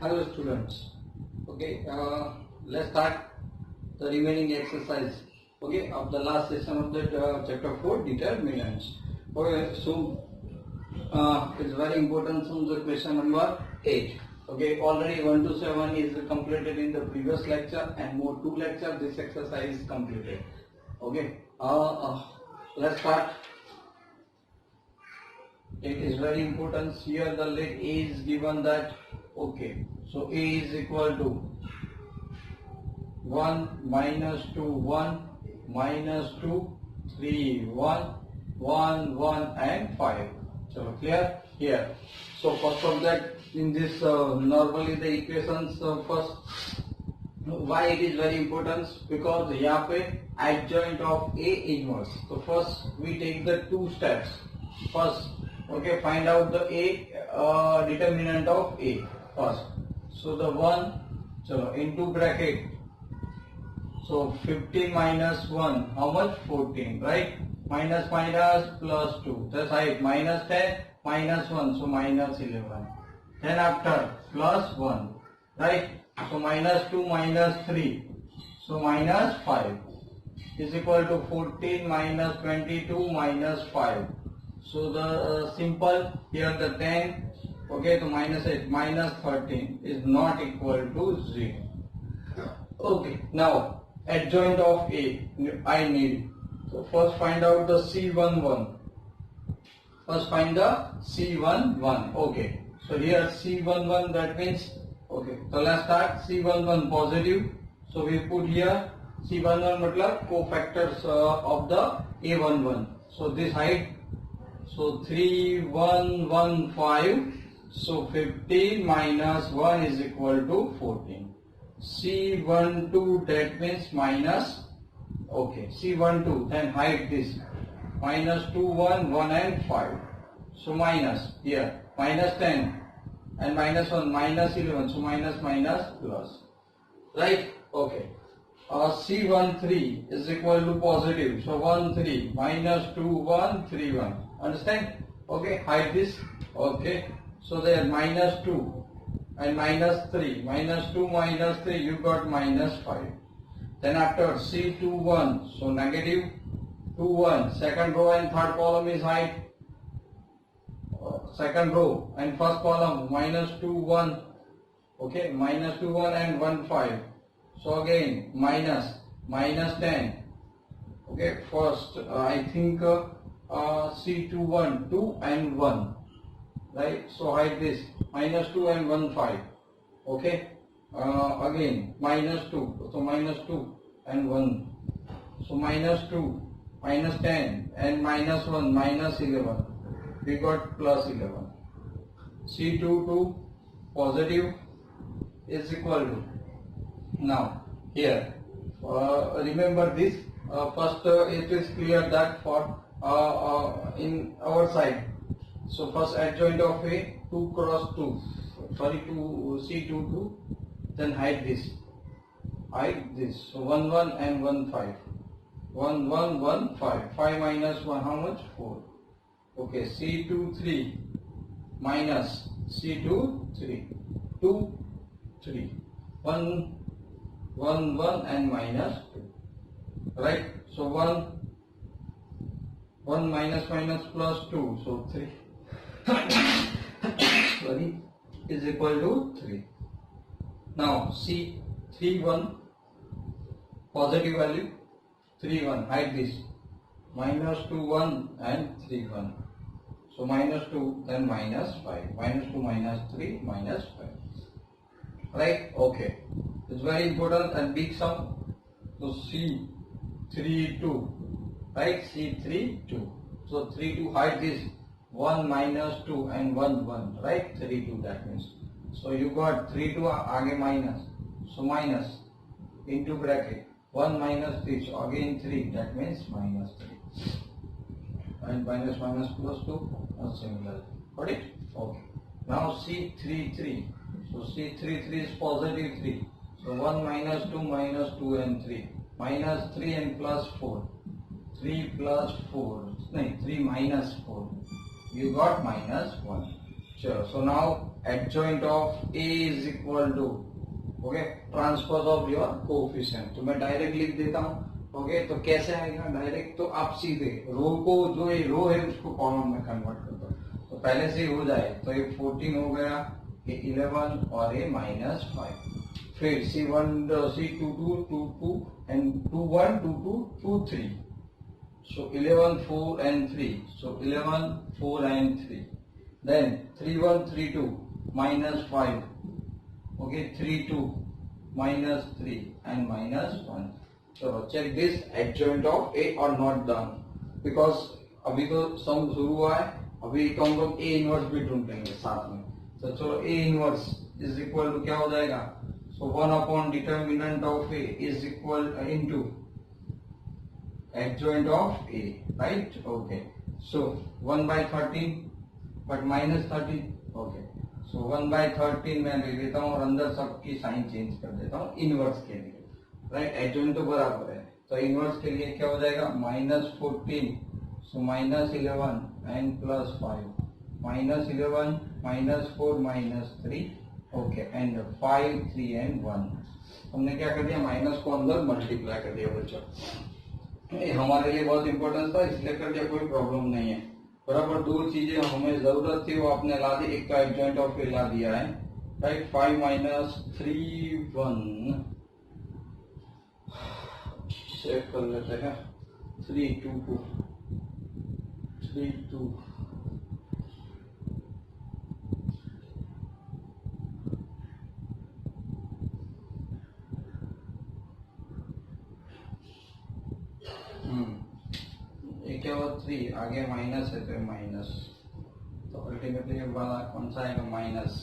Hello students. Okay, let's start the remaining exercise. Okay, of the last session of the chapter 4 determinants. Okay, so it's very important from the question number 8. Okay, already 1 to 7 is completed in the previous lecture and more 2 lecture this exercise is completed. Okay, let's start. It is very important here the let A is given that okay, so A is equal to 1 minus 2 1 minus 2 3 1 1 1 and 5. So clear here. So first of that in this normally the equations first why it is very important because यहाँ पे adjoint of A inverse. So first we take the 2 steps. First okay, find out the A determinant of A first. So the 1 so into bracket. So 15 minus 1 how much 14, right? Minus minus plus 2 that's right, minus 10 minus 1 so minus 11. Then after plus 1, right? So minus 2 minus 3 so minus 5 is equal to 14 minus 22 minus 5. So the simple here the 10 okay to minus 8 minus 13 is not equal to 0. Okay, now adjoint of A I need. So first find out the C11. First find the C11. Okay. So here C11 that means okay. So let's start C11 positive. So we put here C11 matlab cofactors of the A11. So this height. So 3 1 1 5. So 15 minus 1 is equal to 14. C12 that means minus okay C12 then hide this minus 2 1 1 and 5. So minus here minus 10 and minus 1 minus 11 so minus minus plus, right? Okay. C13 is equal to positive so 1 3 minus 2 1 3 1. Understand? Okay, hide this. Okay, so there minus 2 and minus 3 minus 2 minus 3 you got minus 5. Then after C21 so negative 2 1 second row and third column is height second row and first column minus 2 1 okay minus 2 1 and 1 5. So again minus 10 okay first I think C21 2 and 1, right? So hide this minus 2 and 1 5 okay again minus 2 so minus 2 and 1 so minus 2 minus 10 and minus 1 minus 11 we got plus 11. C22 positive is equal to now here remember this first it is clear that for in our side. So first adjoint of A 2 cross 2 sorry to C22 then hide this so 1 1 and 1 5 1 1 1 5 5 minus 1 how much 4. Okay, C23 minus C23 2 3 1 1 1 and minus 2, right? So 1 1 minus minus plus 2 so 3 sorry is equal to 3. Now C31 positive value 3 1 hide this minus 2 1 and 3 1 so minus 2 then minus 5 minus 2 minus 3 minus 5, right? Okay, it's very important and big sum. So C32 right C32 so 3 2 hide this 1 minus 2 and 1 1 right 3 2 that means so you got 3 2 आगे minus so minus into bracket 1 minus 3 so again 3 that means minus 3 and minus minus plus 2 or similar, got it? Okay, now C33 so C33 is positive 3 so 1 minus 2 minus 2 and 3 minus 3 and plus 4 3 plus 4 no 3 minus 4 you got minus 1. चलो, so now adjoint of A is equal to okay transpose of your coefficient. तो मैं direct लिख देता हूँ। Okay तो कैसे आएगा direct, तो आप सीधे रो को, जो ये रो है उसको कॉलम में कन्वर्ट कर दो, तो पहले से ही हो जाए। तो ये 14 हो गया, ये 11 और ये -5। फिर C1 C2 2 2 and 2 1 2 2 2 3, so 11 4 and 3, so 11 4 and 3, then 3 1 3 2 -5, okay 3 2 -3 and -1। so check this adjoint of A or not done, because अभी तो सम शुरू हुआ है, अभी तो हम लोग A इनवर्स भी ढूंढेंगे साथ में। तो चलो A inverse is equal to क्या हो जाएगा, so 1 upon determinant of A is equal into adjoint of A, right? Okay, so 1/13 but -13, okay, so 1/13 मैं ले लेता हूँ और अंदर सबकी साइन चेंज कर देता हूँ इनवर्स के लिए, राइट? एडजॉइंट तो बराबर है, तो इनवर्स के लिए क्या हो जाएगा, -14, so -11 and +5, -11 -4 -3, okay and 5 3 and 1। हमने क्या कर दिया, माइनस को अंदर मल्टीप्लाई कर दिया बच्चों। ये हमारे लिए बहुत इंपॉर्टेंट था, इसलिए कर दिया, कोई प्रॉब्लम नहीं है। बराबर दो चीजें हमें जरूरत थी वो आपने ला दी, एक तो एडजॉइंट ऑफ ए ला दिया है, राइट? 5 -3 1, चेक कर लेते हैं, 3 2 2 3 2 ये क्या हुआ, 3 आगे माइनस है तो माइनस, तो अल्टीमेटली कौन सा आएगा, माइनस,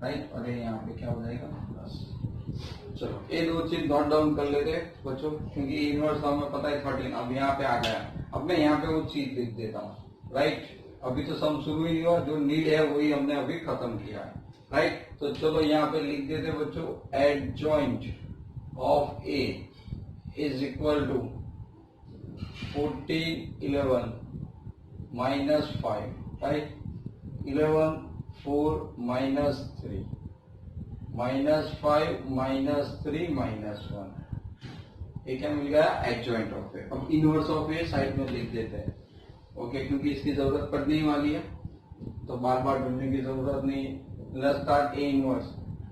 राइट? और ये यहाँ पे क्या हो जाएगा, प्लस। चलो ये दो चीज नोट डाउन कर लेते हैं बच्चों, क्योंकि इनवर्स हमें पता है 13, अब यहाँ पे आ गया। अब मैं यहाँ पे वो चीज लिख देता हूँ, राइट? अभी तो सम शुरू ही हुआ, जो नीड है वही हमने अभी खत्म किया है, राइट? तो चलो यहाँ पे लिख देते बच्चों, adjoint of A is equal to 14 11 -5, right? 11 4 -3 -5 -3 -1, ये क्या मिल गया, एडजॉइंट ऑफ ए। अब इनवर्स ऑफ ए साइड में लिख देते हैं, ओके, क्योंकि इसकी जरूरत पड़ने वाली है, तो बार बार ढूंढने की जरूरत नहीं है। Let's start A inverse,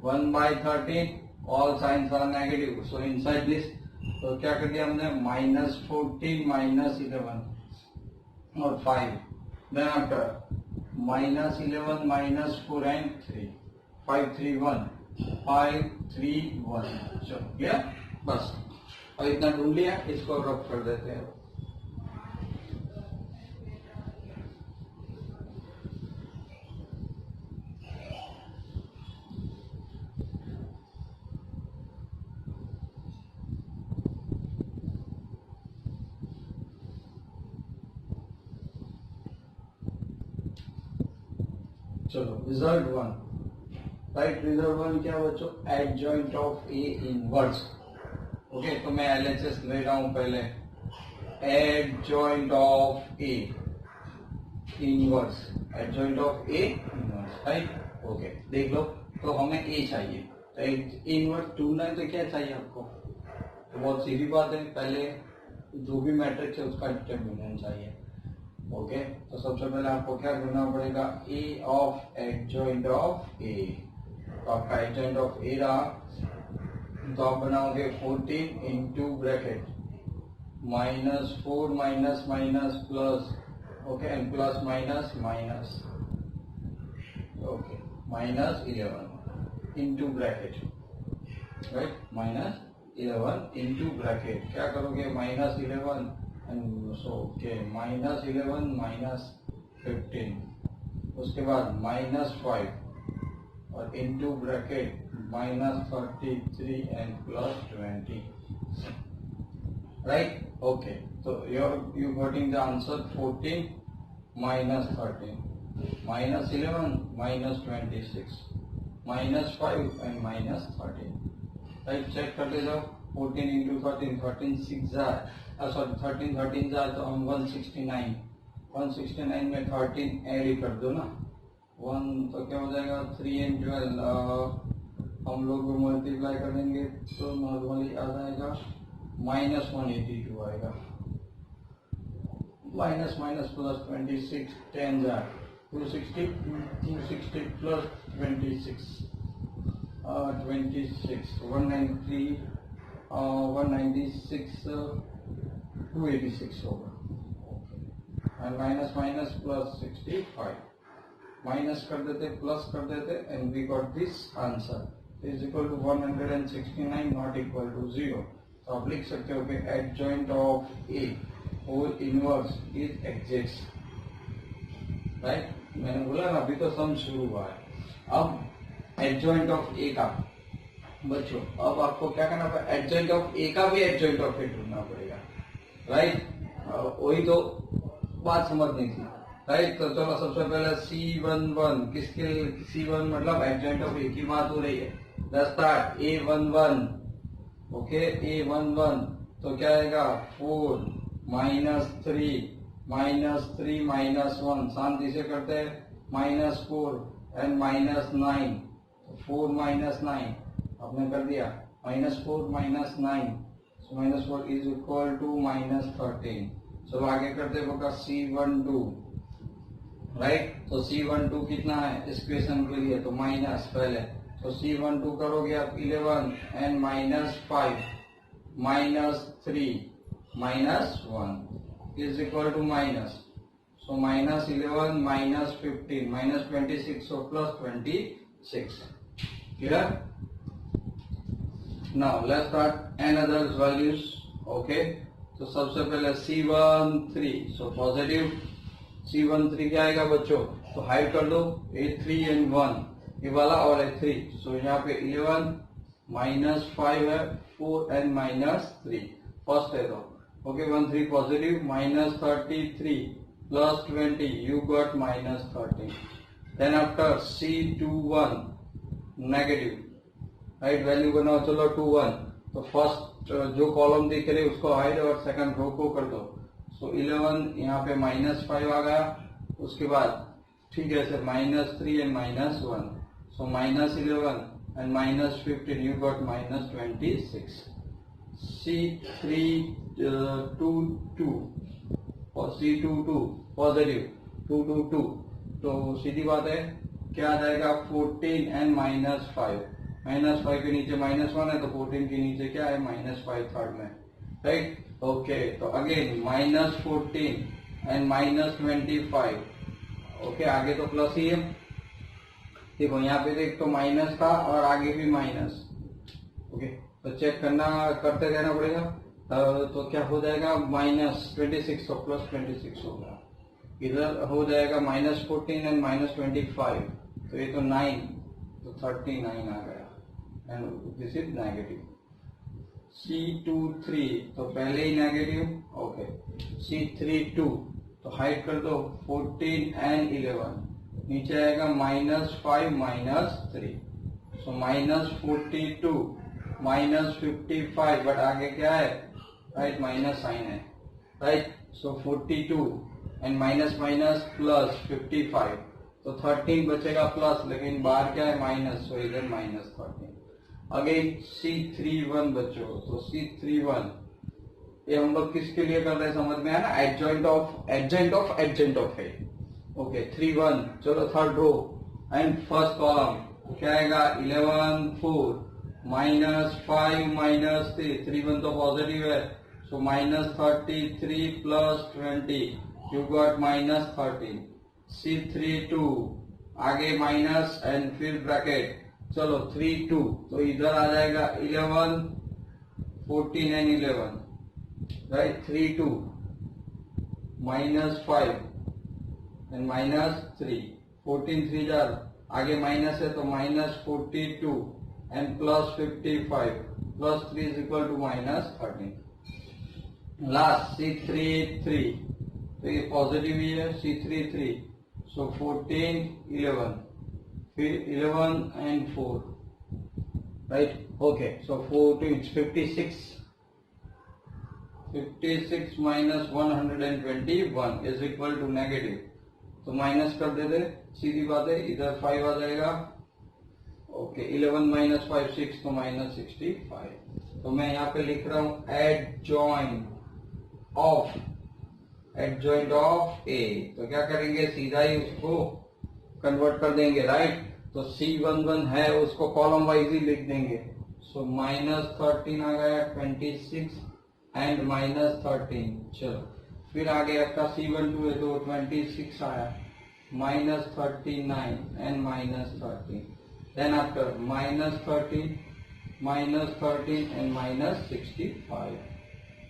1/13, all signs are negative, so inside this, तो क्या कर दिया हमने, -14 -11 और 5, देन आफ्टर -11 -4 and 3, 5 3 1 5 3 1। चलो क्लियर, बस और इतना ढूंढ लिया, इसको रब कर देते हैं। चलो रिजल्ट 1, राइट? रिजल्ट 1 क्या बच्चों, adjoint of A inverse. Okay, तो मैं एलएचएस ले रहा हूं पहले, adjoint of A inverse, adjoint of A inverse, right? Okay, देख लो, तो हमें ए चाहिए, तो इनवर्स ढूंढना है तो क्या चाहिए आपको, तो बहुत सीधी बात है, पहले जो भी मैट्रिक्स है उसका डिटरमिनेंट चाहिए। ओके, तो सबसे पहले आपको क्या ढूंढना पड़ेगा, ए ऑफ एडजॉइंट ऑफ ए। तो आपका एडजॉइंट ऑफ ए रहा, तो आप बनाओगे 14 into bracket -4 minus minus plus, okay, and plus minus minus, okay, -11 into bracket, right? -11 into bracket, क्या करोगे, -11 and so okay, -11 -15, उसके बाद -5 और into bracket -33 and +20, right? Okay, so you getting the answer 14 -13 -11 -26 -5 and -13, right? Check करते जाओ, 14 into 13, 13 6 sorry 13 जा तो हम 169 में 13 ऐड कर दो ना, 1 तो क्या हो जाएगा 3 and 12 हम लोग मल्टीप्लाई कर देंगे तो नॉर्मली आ जाएगा -182 आएगा। माइनस माइनस प्लस 26 10 जा 260 प्लस 26 193 196 286 होगा। And minus minus plus 65 minus कर देते प्लस कर देते and we got this answer is equal to 169 not equal to 0। तो आप लिख सकते हो कि एडजॉइंट ऑफ ए और इनवर्स इज एग्जिस्ट, राइट। मैंने बोला ना अभी तो सम शुरू हुआ है। अब एडजॉइंट ऑफ ए का बच्चों अब आपको क्या करना पड़ेगा, एडजॉइंट ऑफ ए का भी एडजॉइंट ऑफ ए ढूंढना पड़ेगा, राइट। वही तो बात समझनी थी, राइट। तो चलो सबसे पहले C11 किसके C1 मतलब एडजॉइंट ऑफ ए की बात हो रही है। स्टार्ट A11 ओके A11 तो क्या आएगा 4 -3 -1 शांति से करते हैं -4 एंड -9 4 -9 आपने कर दिया -4 -9 -4 इज इक्वल टू -13। चलो आगे करते होगा C12 राइट। तो C12 कितना है इस क्वेश्चन के लिए तो माइनस पहले तो C12 करोगे आप 11 and -5 -3 -1 is equal to minus so -11 -15 -26 so +26 clear। now let's start another values okay। तो सबसे पहले C13 सो पॉजिटिव C13 क्या आएगा बच्चों तो हाइड कर दो A3 and 1 ये वाला और A3 सो यहाँ पे 11 -5 है 4 and -3 फर्स्ट है तो okay 13 positive -33 +20 you got -13 then after C21 negative right value बनाओ चलो 21 तो फर्स्ट जो कॉलम दिख रहे उसको हाइड और सेकंड रो को कर दो सो 11 यहाँ पे -5 आ गया उसके बाद ठीक है sir -3 and -1 so -11 and -15 you got -26 C322 और C22 पॉजिटिव 222 तो सीधी बात है क्या आ जाएगा 14 एंड -5 -5 के नीचे -1 है तो 14 के नीचे क्या है -5 थर्ड में राइट ओके। तो अगेन -14 एंड -25 ओके आगे तो प्लस ही है देखो यहाँ पे देख तो माइनस था और आगे भी माइनस ओके तो चेक करना करते रहना पड़ेगा तो क्या हो जाएगा -26 तो +26 होगा इधर हो जाएगा -14 एंड -25 तो ये तो 9 तो 39 आ गया and this is negative. C23 तो पहले ही नेगेटिव ओके C32 तो हाइड कर दो 14 एंड 11 नीचे आएगा -5 -3 सो -42 -55 बट आगे क्या है राइट माइनस साइन है राइट सो 42 एंड माइनस +55 तो 13 बचेगा प्लस लेकिन बाहर क्या है माइनस सो इधर -13 अगेन C31 बच्चों तो C31 ये हम लोग किसके लिए कर रहे हैं समझ में आया ना एडजॉइंट ऑफ है ओके 31 चलो third row and first column क्या आएगा 11 4 -5 -3 31 तो पॉजिटिव है सो -33 +20 यू गॉट -13 C32 आगे माइनस एंड फिर ब्रैकेट चलो 32 तो इधर आ जाएगा 11 14 एंड 11 राइट 32 -5 एंड -3 14 3 जार आगे माइनस है तो -42 and +55 +3 is equal to -13 last C33 तो ये पॉजिटिव ही है C33 सो 14 11 फिर 11 and 4 right okay so 14 56 -121 is equal to negative तो माइनस कर देते, सीधी बात है, इधर 5 आ जाएगा। ओके 11 माइनस 5 6, तो माइनस 65। तो मैं यहाँ पे लिख रहा हूँ एडजॉइंट ऑफ ए। तो क्या करेंगे, सीधा ही उसको कन्वर्ट कर देंगे, राइट। तो C11 है उसको कॉलम वाइज ही लिख देंगे। सो माइनस 13 आ गया, 26 एंड माइनस 13। चलो फिर आगे आपका C12 है तो 26 आया, minus 39 and minus 13। Then after minus 13 and minus 65,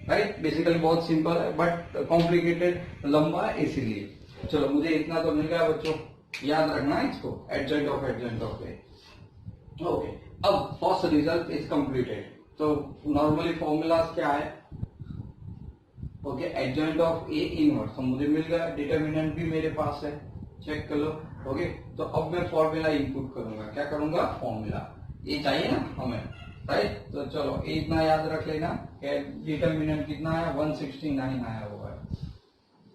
right. Basically बहुत सिंपल है बट कॉम्प्लिकेटेड, लंबा है इसीलिए। चलो मुझे इतना तो मिल गया बच्चों, याद रखना है इसको, एडजॉइंट ऑफ ए। ओके, अब फर्स्ट रिजल्ट इज कंप्लीटेड। तो नॉर्मली फॉर्मूलाज क्या है, okay, adjoint of A inverse तो मुझे मिल गया, डिटर्मिनेंट भी मेरे पास है, चेक कर लो। ओके, तो अब मैं फॉर्मूला इनपुट करूंगा, क्या करूंगा, फॉर्मूला, ये चाहिए ना हमें, राइट। तो चलो इतना याद रख लेना, डिटर्मिनेंट कितना है, 169 आया हुआ है।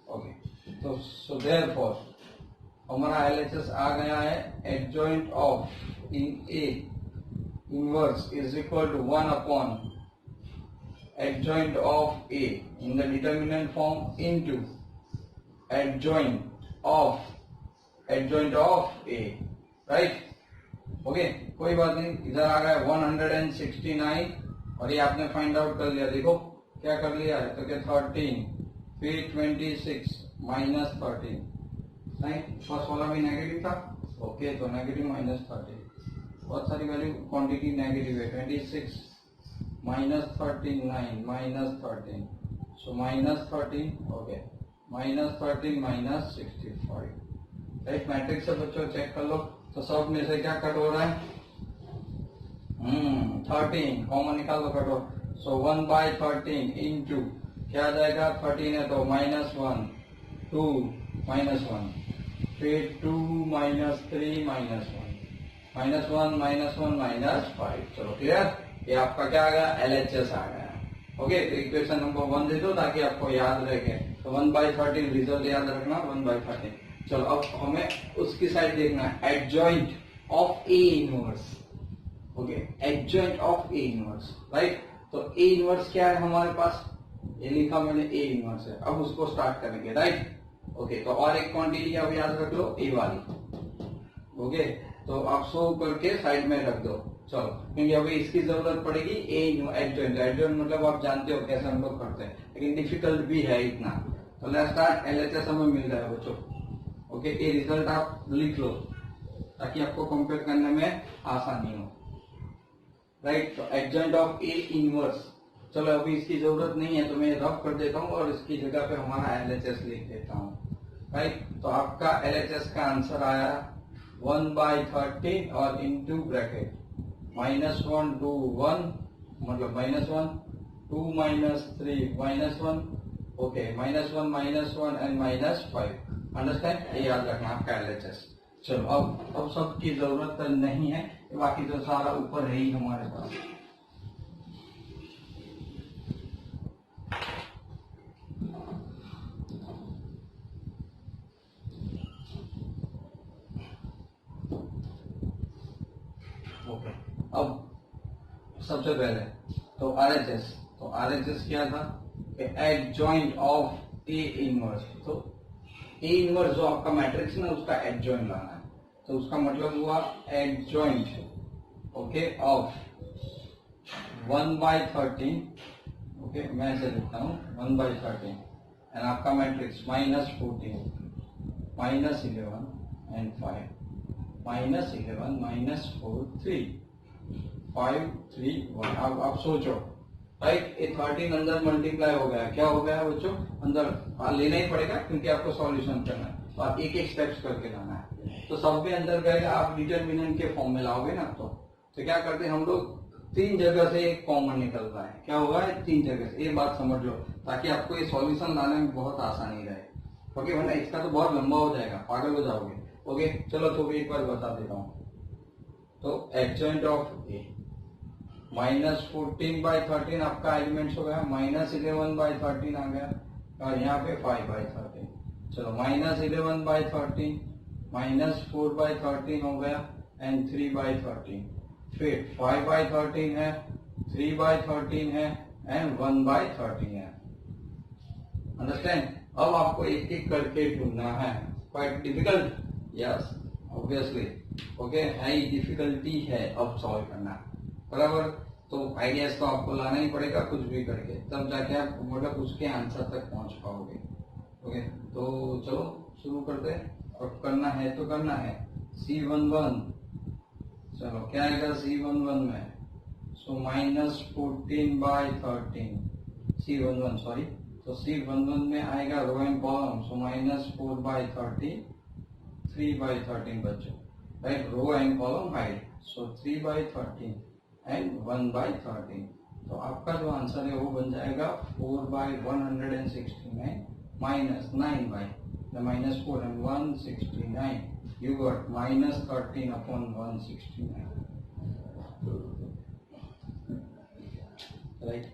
ओके, तो सो देयरफॉर हमारा एलएचएस आ गया है, adjoint of in A inverse is equal to 1 upon adjoint of A in the determinant form into adjoint of A, right? Okay, कोई बात नहीं, इधर आ गया 169 और ये आपने फाइंड आउट कर लिया। देखो क्या कर लिया है, तो क्या 13 फिर 26 माइनस 13, नहीं फर्स्ट वाला भी नेगेटिव था। ओके, तो नेगेटिव माइनस 13, बहुत सारी वैल्यू क्वांटिटी नेगेटिव है, 26 minus 39 minus 13, so minus 13, okay minus 13 minus 65, right. Matrix से बच्चों चेक कर लो, तो सब में से क्या कट हो रहा है, 13 कॉमन निकाल लो, कटो। सो 1/13 इंटू क्या आ जाएगा, 13 है तो -1 2 -1 फिर 2 -3 -1 -5। चलो क्लियर, ये आपका क्या आ गया, एलएचएस आ गया। ओके, तो इक्वेशन नंबर 1 दे दो ताकि आपको याद रहे। तो 1/13 रिजल्ट याद रखना, 1/13। चलो अब हमें उसकी साइड देखना है, adjoint of A inverse. Okay, adjoint of A inverse, right. तो ए इनवर्स क्या है हमारे पास, ये लिखा मैंने, ए इनवर्स है। अब उसको स्टार्ट करेंगे, राइट। ओके, तो और एक क्वांटिटी अब याद रख लो, ए वाली। ओके, तो आप शो करके साइड में रख दो। चलो, क्योंकि अभी इसकी जरूरत पड़ेगी, एडजॉइंट मतलब आप जानते हो कैसे हम लोग करते हैं, लेकिन डिफिकल्ट भी है इतना। तो लेट्स स्टार्ट, एलएचएस हमें मिल रहा है बच्चों। ओके, ये रिजल्ट आप लिख लो ताकि आपको कंपेयर करने में आसानी हो, राइट। तो एडजॉइंट ऑफ ए इनवर्स, चलो अभी इसकी जरूरत नहीं है तो मैं रफ कर देता हूँ और इसकी जगह पे हमारा एलएचएस लिख देता हूँ, राइट। तो आपका एलएचएस का आंसर आया 1/13 और इनटू ब्रैकेट -1 2 1, मतलब -1 2 -3 -1, ओके -1 एंड -5, अंडरस्टैंड, ये याद रखना आपका एलएचएस। चलो अब सब की जरूरत नहीं है, बाकी तो सारा ऊपर है ही हमारे पास। ओके, अब सबसे पहले तो आरएचएस क्या था, एडजॉइंट ऑफ ए इनवर्स। तो ए इनवर्स जो आपका मैट्रिक्स ना, उसका एडजॉइंट लाना है। तो उसका मतलब हुआ एडजॉइंट, ओके, ऑफ 1/13, ओके मैं ऐसे लिखता हूँ 1/13 एंड आपका मैट्रिक्स -14 -11 एंड 5 -11 -4 3 5 3 1। अब आप सोचो, राइट, ये 13 अंदर मल्टीप्लाई हो गया, क्या हो गया बच्चों, अंदर लेना ही पड़ेगा क्योंकि आपको सॉल्यूशन करना है, तो आप एक एक स्टेप्स करके लाना है। तो सब में अंदर गएगा, आप डिटर्मिनेंट के फॉर्म में लाओगे ना, तो क्या करते हैं हम लोग, 3 जगह से एक कॉमन निकल रहा है, क्या होगा, 3 जगह से। ये बात समझ लो ताकि आपको ये सॉल्यूशन लाने में बहुत आसानी रहे, ओके, वरना इसका तो बहुत लंबा हो जाएगा, पागल हो जाओगे। ओके, चलो तो भी एक बार बता देता हूँ। तो एडजॉइंट ऑफ ए -14/13 आपका एलिमेंट्स हो गया, -11/13 आ गया और यहाँ पे 5/13, चलो -11/13 -4/13 हो गया एंड 3/13, फिर 5/13 है, 3/13 है एंड 1/13 है। अंडरस्टैंड? अब आपको एक एक करके ढूंढना है। Quite difficult? Yes obviously, okay, high difficulty है अब सॉल्व करना, बराबर। तो आइडियाज तो आपको लाना ही पड़ेगा कुछ भी करके, तब जाके आप मतलब उसके आंसर तक पहुंच पाओगे। ओके, तो चलो शुरू करते हैं। और करना है तो करना है। C11, चलो क्या आएगा C11 में? सो -14/13 C11, सॉरी, तो C11 में आएगा रो एंड कॉलम, सो -4/13 3/13 बच्चों, right, row and column hide, so 3/13 and 1/13। तो आपका जो आंसर है वो बन जाएगा 4/169 minus 9 -4 and 169, you got -13/169, right,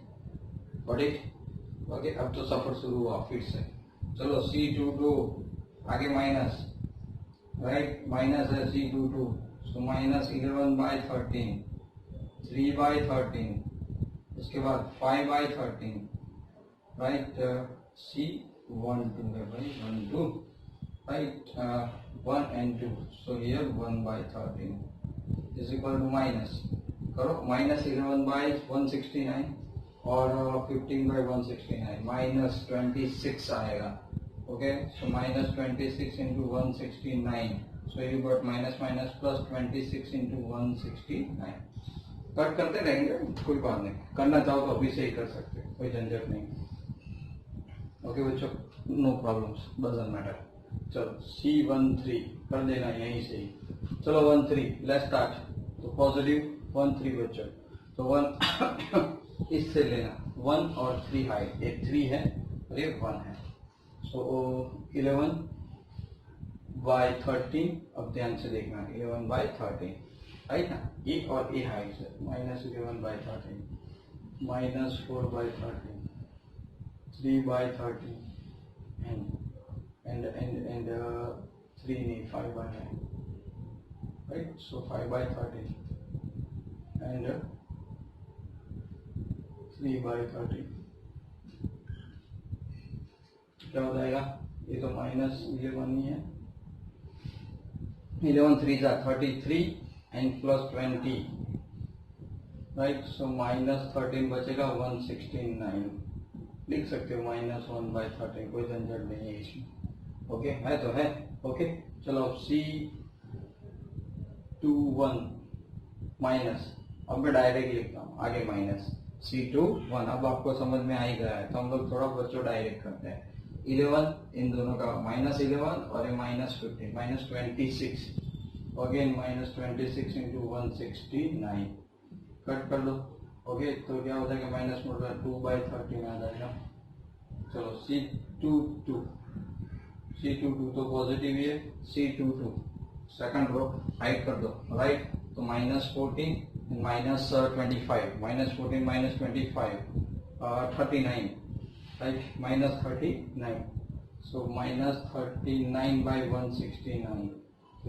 got it? Okay, अब तो सफर शुरू हुआ फिर से। चलो C22 आगे माइनस, राइट, माइनस है C22, सो -11/13 3/13, उसके बाद 5/13, राइट, C12 है भाई, 1 2, right, 1 and 2, so here 1/13 is equal to minus करो -11/169 और 15/169 -26 आएगा। Okay, so -26 into 169, so you got minus plus 26 into 169। Cut करते रहेंगे, कोई बात नहीं, करना चाहो तो अभी से ही कर सकते हो, कोई झंझट नहीं। ओके बच्चों, नो प्रॉब्लम्स, डजंट मैटर। चलो C13 कर देना यहीं से ही। चलो 13, लेट्स स्टार्ट। तो पॉजिटिव 13 बच्चों, तो 1 इससे लेना, 1 और 3 हाइट, एक 3 है और एक 1 है, सो 11/13। अब ध्यान से देखना, 11/13, राइट ना, ए और ए हाइट से, -11/13 -4/13 3/13 and 3 नहीं, 5/9, राइट, सो 5/13 and 3/13 क्या हो जाएगा? ये तो -11 ही है, 11 3 33 एंड प्लस 20, राइट, सो -13 बचेगा 169, लिख सकते हो -1/13, कोई झंझट नहीं है इसमें। ओके, है तो है। ओके, चलो अब C21 माइनस, अब मैं डायरेक्ट लिखता हूँ आगे माइनस C21, अब आपको समझ में आ ही गया है, तो हम लोग थोड़ा बच्चों डायरेक्ट करते हैं। 11 इन दोनों का -11 और ये -15 -26, अगेन -26 into 169, कट कर दो। ओके, तो क्या हो जाएगा, माइनस मोड 2/13 आ जाएगा। चलो C22 तो पॉजिटिव ही है, C22 सेकंड रो हाइड कर दो, राइट, तो -14 -25, -14 -25 39, right, -39, so -39/169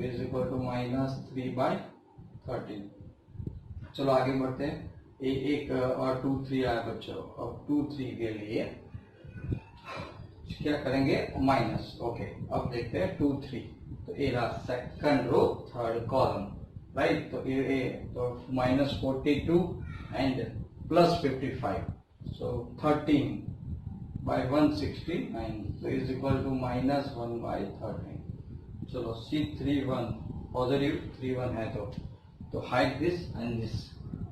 is equal to -3/13। चलो आगे बढ़ते हैं। एक और 2 3 आया बच्चों, अब 2 3 के लिए क्या करेंगे, माइनस। ओके, अब देखते हैं 2 3, तो ए रहा second row third column, right, तो ए तो -42 एंड प्लस 55, सो 13/169, तो इज इक्वल टू -1/13। चलो C31 पॉजिटिव 31 है, तो hide this and this,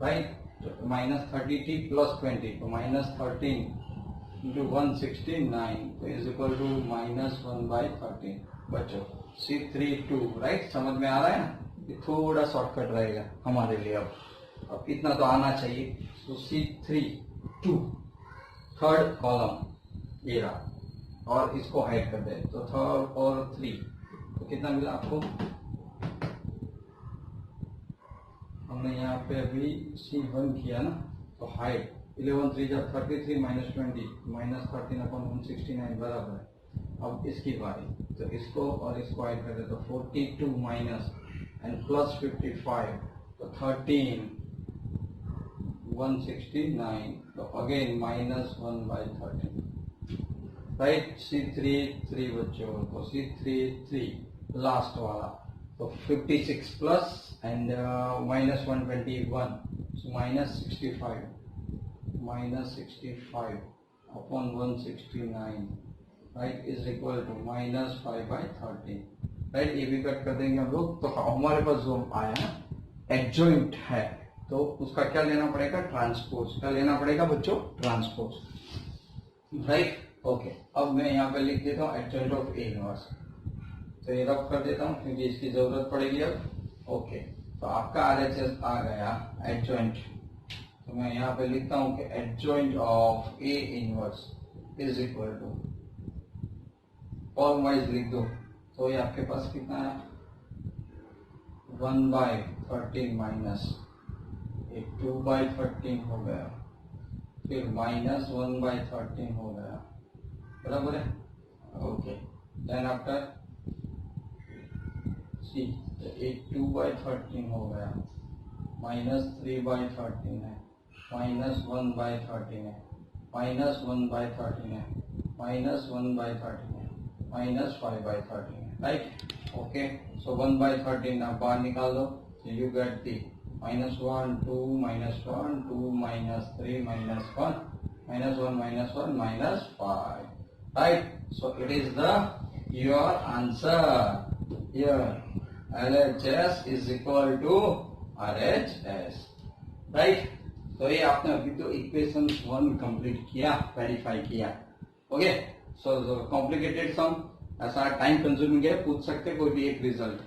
right, तो -30t प्लस 20, तो -13 into 169, तो इज इक्वल टू -1/13 बच्चों। C32, राइट, समझ में आ रहा है ना, ये थोड़ा शॉर्टकट रहेगा हमारे लिए। अब इतना तो आना चाहिए। तो C32 थर्ड कॉलम ये रहा, और इसको हाइड कर दे, तो थर्ड और 3, तो कितना मिला आपको? हमने यहाँ पे अभी C1 किया ना, तो हाइड 11 3 33 -20 -13/169 बराबर है अब इसकी बारी, तो इसको और इसको ऐड कर दे तो 42 माइनस एंड प्लस 55 तो 13 169 तो अगेन माइनस 1/13 राइट। C3 3 बच्चों तो C3 3 लास्ट वाला तो 56 plus and minus 121 so minus 65 upon 169 right is equal to minus 5/13 right. ये भी कट कर देंगे हम लोग। तो हमारे पास जो आया ना एडजॉइंट है तो उसका क्या लेना पड़ेगा, ट्रांसपोज। क्या लेना पड़ेगा बच्चों, ट्रांसपोज राइट। ओके अब मैं यहाँ पे लिख देता हूँ एडजॉइंट ऑफ ए इनवर्स, तो ये रब कर देता हूँ क्योंकि इसकी जरूरत पड़ेगी अब। ओके तो आपका RHS आ गया एडजॉइंट, तो मैं यहाँ पे लिखता हूँ कि adjoint of A inverse is equal to form wise लिख दो। तो ये आपके पास कितना है 1/13 माइनस 2/13 हो गया, फिर माइनस 1/13 हो गया, बराबर है। ओके देन आफ्टर सी 2/13 हो गया, माइनस 3/13 है, माइनस 1/13 है, माइनस 1/13 है, माइनस 1/13 है, माइनस 5/13 है राइट। ओके सो 1/13 आप बाहर निकाल दो, you get the -1 2 -1 2 -3 -1 -1 -1 -5 right. So it is the your answer here. LHS is equal to RHS right. तो ये आपने अभी तो इक्वेशन 1 कंप्लीट किया, वेरीफाई किया। ओके सो कॉम्प्लिकेटेड सम ऐसा टाइम कंज्यूमिंग है, पूछ सकते कोई भी एक रिजल्ट।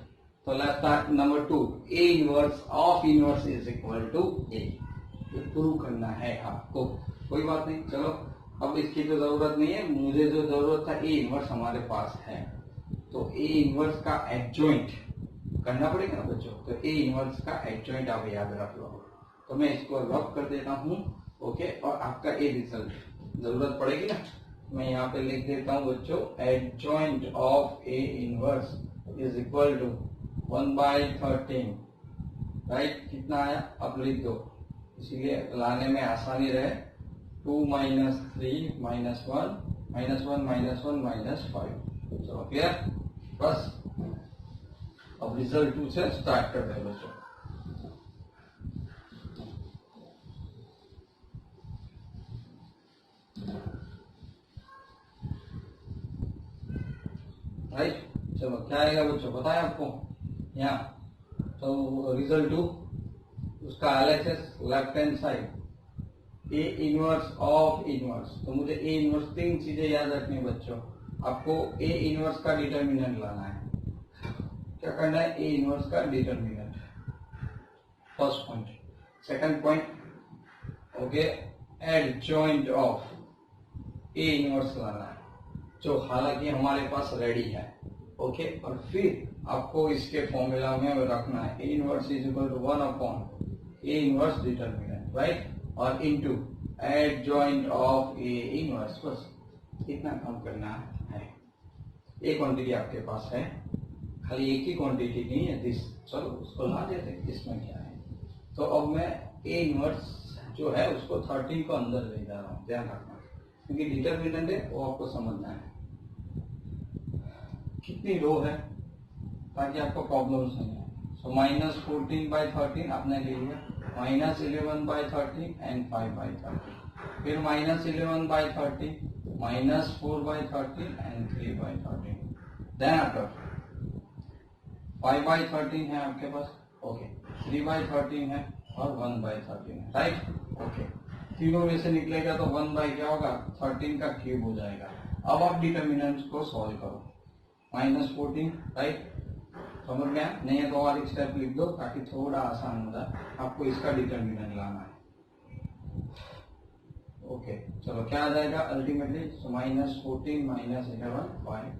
तो let's start number 2, A inverse of inverse is equal to A. Prove करना है आपको, कोई बात नहीं। चलो अब इसकी तो जरूरत नहीं है, मुझे जो जरूरत था ए इनवर्स हमारे पास है, तो ए इनवर्स का एडजॉइंट करना पड़ेगा ना बच्चों। तो ए इनवर्स का एडजॉइंट आप याद रख लो, तो मैं इसको रब कर देता हूँ। ओके और आपका ए रिजल्ट जरूरत पड़ेगी ना, मैं यहाँ पे लिख देता हूँ बच्चों adjoint of A inverse is equal to 1/13 right. कितना आया अब लिख दो, इसीलिए लाने में आसानी रहे। 2 - 3 - 1 -1 -5 चलो क्लियर। बस अब रिजल्ट 2 से स्टार्ट कर रहे बच्चों। राइट चलो क्या आएगा बच्चों, बताया आपको यहाँ। तो रिजल्ट 2 उसका LHS left hand side A inverse of inverse. तो मुझे ए इनवर्स 3 चीजें याद रखनी बच्चों। आपको ए इनवर्स का डिटर्मिनेंट लाना है। क्या करना है, ए इनवर्स का determinant, first point. Second point okay adjoint of A inverse लाना है, जो हालांकि हमारे पास रेडी है। ओके और फिर आपको इसके फॉर्मूला में रखना है A inverse is equal to 1 upon A inverse determinant right, और into adjoint of A inverse. बस इतना काम करना है। एक क्वांटिटी आपके पास है, खाली एक ही क्वांटिटी नहीं है दिस, चलो उसको ला देते इसमें क्या है। तो अब मैं ए इनवर्स जो है उसको 13 को अंदर ले जा रहा हूँ, ध्यान रखना, क्योंकि डिटर्मिनेंट है वो आपको समझना है। कितनी रो है ताकि आपको प्रॉब्लम्स नहीं है। सो -14/13 आपने ले लिया, -11/13 एंड 5/13, फिर -11/13 -4/13 एंड 3/13, देन आफ्टर 5/13 है आपके पास। ओके 3/13 है और 1/13 है राइट। ओके तीनों में से निकलेगा तो 1 बाई क्या होगा 13 का क्यूब हो जाएगा। अब आप डिटर्मिनेंट्स को सॉल्व करो, -14 राइट, समझ में आया? नहीं है तो और एक स्टेप लिख दो ताकि थोड़ा आसान हो जाए। आपको इसका डिटर्मिनेंट लाना है। ओके चलो क्या आ जाएगा अल्टीमेटली, -14 -11 5,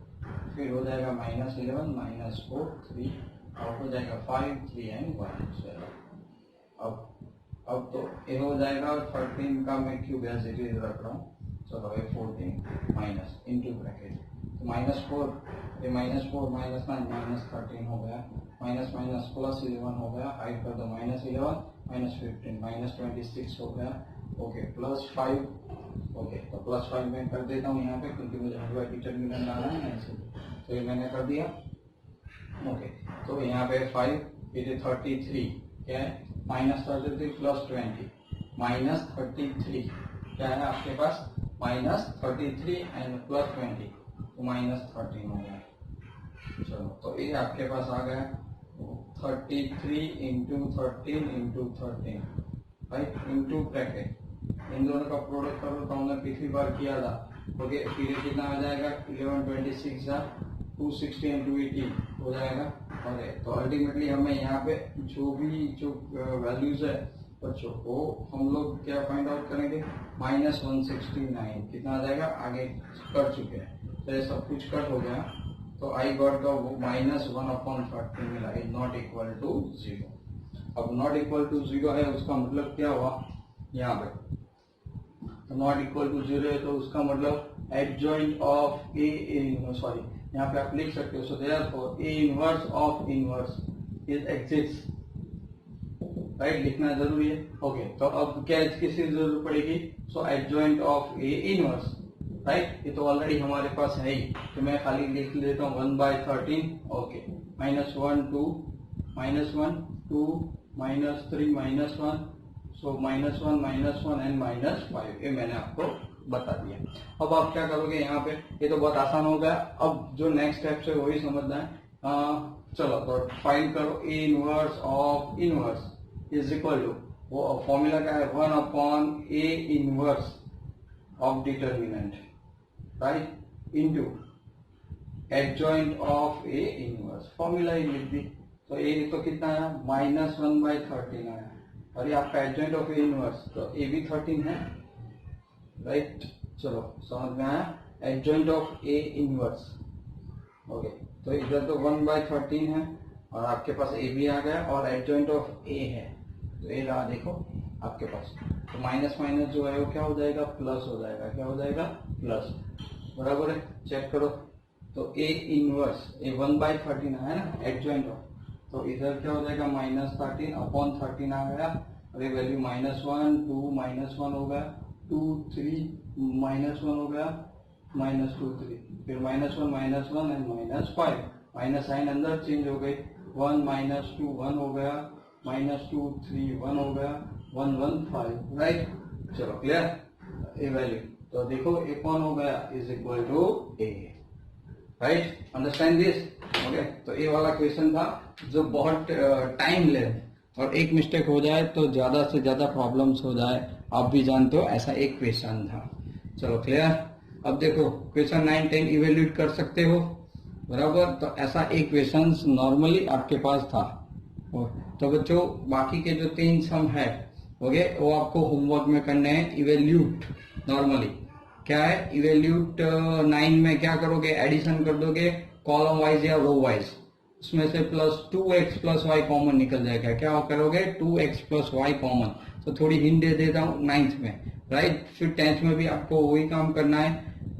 फिर हो जाएगा -11 -4 3, और हो जाएगा 5 3 एंड 1 7। अब तो ये हो जाएगा, और 13 का मैं क्यूब एज इट इज रख रहा हूँ। चलो ये 14 माइनस इनटू ब्रैकेट -4, ये -4 -9 -13 हो गया, माइनस माइनस प्लस 11 हो गया, हाइड कर दो -11 -15 -26 हो गया, ओके +5, ओके तो +5 मैं कर देता हूँ यहाँ पे क्योंकि मुझे हर डिटरमिनेंट लाना है ना इसलिए, तो ये मैंने कर दिया, ओके तो यहाँ पे 5, ये 33 क्या है, -33 +20 -33 क्या है आपके पास, -33 एंड +20 तो -13 हो गया। चलो तो ये आपके पास आ गया 33 into 13 into 13 right into bracket, इन दोनों का प्रोडक्ट करो तो हमने पिछली बार किया था, ओके फिर ये कितना आ जाएगा 11 26 260 इंटू 80 हो जाएगा, और तो अल्टीमेटली हमें यहाँ पे जो वैल्यूज है बच्चों वो हम लोग क्या फाइंड आउट करेंगे, -169 कितना आ जाएगा, आगे कर चुके हैं तो ये सब कुछ कट हो गया, तो आई गॉट का वो -1/13 मिला, इज नॉट इक्वल टू 0। अब नॉट इक्वल टू 0 है उसका मतलब क्या हुआ, यहाँ पे तो नॉट इक्वल टू 0 है तो उसका मतलब एडजॉइंट ऑफ ए, सॉरी यहाँ पे आप लिख सकते हो, so therefore A inverse of inverse is exist, right लिखना जरूरी है, ओके तो अब क्या किसकी जरूरत पड़ेगी, so adjoint of A inverse, right ये तो ऑलरेडी हमारे पास है ही, तो मैं खाली लिख लेता हूँ 1/13, ओके -1 2 -1 2 -3 -1, सो -1 -1 एंड -5, ये मैंने आपको बता दिया। अब आप क्या करोगे यहाँ पे, ये तो बहुत आसान हो गया, अब जो नेक्स्ट स्टेप है वही समझना है। चलो तो फाइंड करो A inverse of inverse is equal to, वो फॉर्मूला क्या है, 1/a inverse of determinant, right into adjoint of A inverse, formula ही लिख दी, तो ए तो कितना आया -1/13 आया, और ये आपका एडजॉइंट ऑफ ए इनवर्स तो ए भी 13 है, राइट चलो समझ में आया, adjoint of A inverse, okay तो इधर तो 1/13 है और आपके पास ए भी आ गया और एडजॉइंट ऑफ ए है, तो ए रहा देखो आपके पास, तो माइनस माइनस जो है वो क्या हो जाएगा, प्लस हो जाएगा, क्या हो जाएगा प्लस, बराबर है, चेक करो तो ए इनवर्स ए 1/13 है ना एडजॉइंट ऑफ, तो इधर क्या हो जाएगा -13/13 आ गया, और ये वैल्यू -1 2 -1 हो गया, 2 3 -1 हो गया, -2 3 फिर -1 एंड -5, माइनस साइन अंदर चेंज हो गई, 1 -2 1 हो गया, -2 3 1 हो गया, 1 1 5, राइट चलो क्लियर ए वैल्यू, तो देखो ए कौन हो गया is equal to A, right understand this, okay तो ये वाला क्वेश्चन था जो बहुत टाइम ले, और एक मिस्टेक हो जाए तो ज्यादा से ज्यादा प्रॉब्लम्स हो जाए, आप भी जानते हो ऐसा एक क्वेश्चन था, चलो क्लियर। अब देखो क्वेश्चन 9 10 इवेल्यूट कर सकते हो, बराबर, तो ऐसा एक क्वेश्चन नॉर्मली आपके पास था, तो बच्चों बाकी के जो 3 सम है ओके वो आपको होमवर्क में करने हैं, इवेल्यूट नॉर्मली क्या है, इवेल्यूट 9 में क्या करोगे, एडिशन कर दोगे कॉलम वाइज या रो वाइज, उसमें से +2x + y कॉमन निकल जाएगा, क्या करोगे 2x + y कॉमन, तो थोड़ी हिंट दे देता हूँ 9th में, राइट फिर 10th में भी आपको वही काम करना है,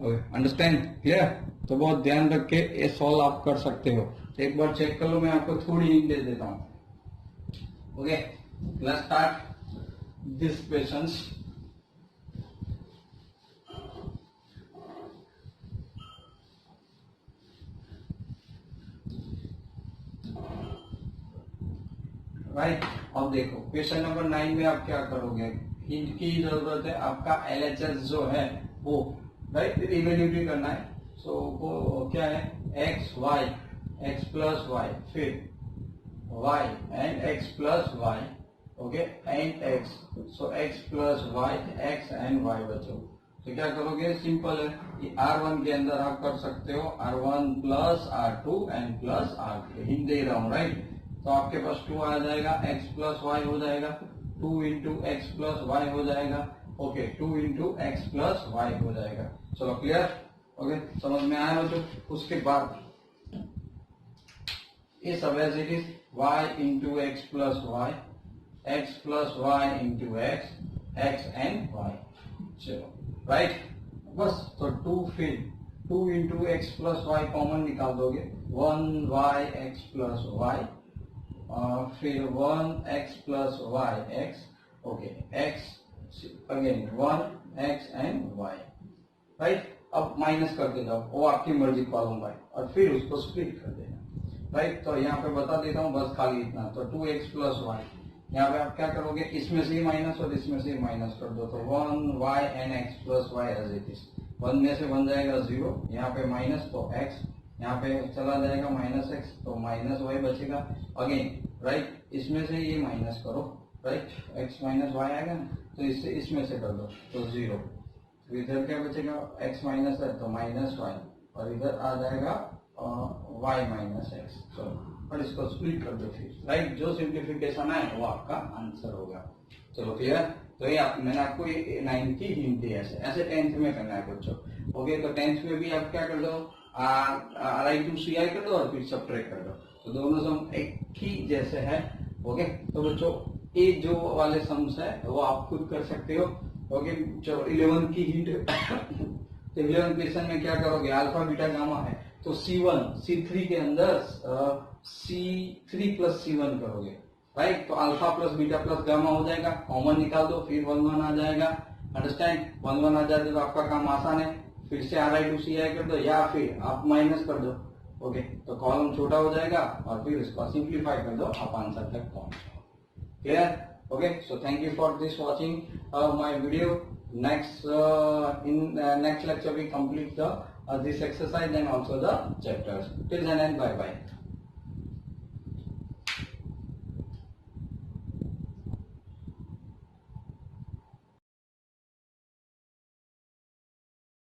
अंडरस्टैंड क्लियर, तो बहुत ध्यान रख के ये सॉल्व आप कर सकते हो, तो एक बार चेक कर लो, मैं आपको थोड़ी हिंट दे देता हूँ, okay let's start this questions. Right अब देखो क्वेश्चन नंबर 9 में आप क्या करोगे, हिंट की जरूरत है, आपका LHS जो है वो राइट इवेल्यूट करना है, सो वो क्या है x y x + y फिर y and x + y, okay and x, so x + y x and y बचो, तो क्या करोगे सिंपल है, ये R1 के अंदर आप कर सकते हो R1 + R2 and +R3, hint दे रहा हूँ राइट, तो आपके पास 2 आ जाएगा, x + y हो जाएगा, 2 × x + y हो जाएगा, ओके 2 × x + y हो जाएगा, चलो क्लियर, ओके समझ में आया बच्चों। उसके बाद ये सब as it is y × x + y, x + y × x, x and y, चलो राइट बस, तो 2 फिर 2 into x plus y common निकाल दोगे 1y x प्लस वाई, फिर 1x plus y x, okay x again 1x and y, right. अब minus करते जाओ, वो आपकी मर्जी कॉलम बाय, और फिर उसको स्प्लिट कर देना, राइट। तो यहाँ पे बता देता हूँ बस खाली इतना, तो 2x प्लस वाई, यहाँ पे आप क्या करोगे, इसमें से ही माइनस और इसमें से ही माइनस कर दो, तो 1y and x plus y as it is, 1 में से बन जाएगा 0, यहाँ पे माइनस तो x, यहाँ पे चला जाएगा माइनस x, तो माइनस y बचेगा अगेन, राइट। इसमें से ये माइनस करो, राइट, x माइनस वाई आएगा ना, तो इससे इसमें से कर दो तो 0, इधर क्या बचेगा, x माइनस है तो माइनस वाई, और इधर आ जाएगा y माइनस एक्स, चलो और इसको स्प्लिट कर दो फिर, राइट। जो सिंप्लीफिकेशन है वो आपका आंसर होगा। चलो क्लियर। तो ये मैंने आपको 9 की हिंट दी, ऐसे ऐसे 10th में करना है बच्चों, ओके। तो 10th में भी आप क्या कर दो, RI2CI कर दो और फिर सब्ट्रैक्ट कर दो, तो दोनों सम एक ही जैसे है, ओके। तो बच्चों ये जो वाले सम्स है वो आप खुद कर सकते हो, ओके। चलो 11 की हिंट तो 11 क्वेश्चन में क्या करोगे, अल्फा बीटा गामा है तो C1 C3 के अंदर C3 प्लस C1 करोगे, राइट। तो alpha plus beta plus gamma हो जाएगा, कॉमन निकाल दो, फिर 1 1 आ जाएगा, अंडरस्टैंड। 1 1 आ जाए तो आपका काम आसान है, फिर से RI2CI कर दो या फिर आप माइनस कर दो, ओके। तो कॉलम छोटा हो जाएगा और फिर इसको सिंप्लीफाई कर दो, आप आंसर तक पहुंच जाओ। Clear? Okay, so thank you for this watching my video. Next in next lecture we complete the this exercise and also the chapters. Till then and bye bye.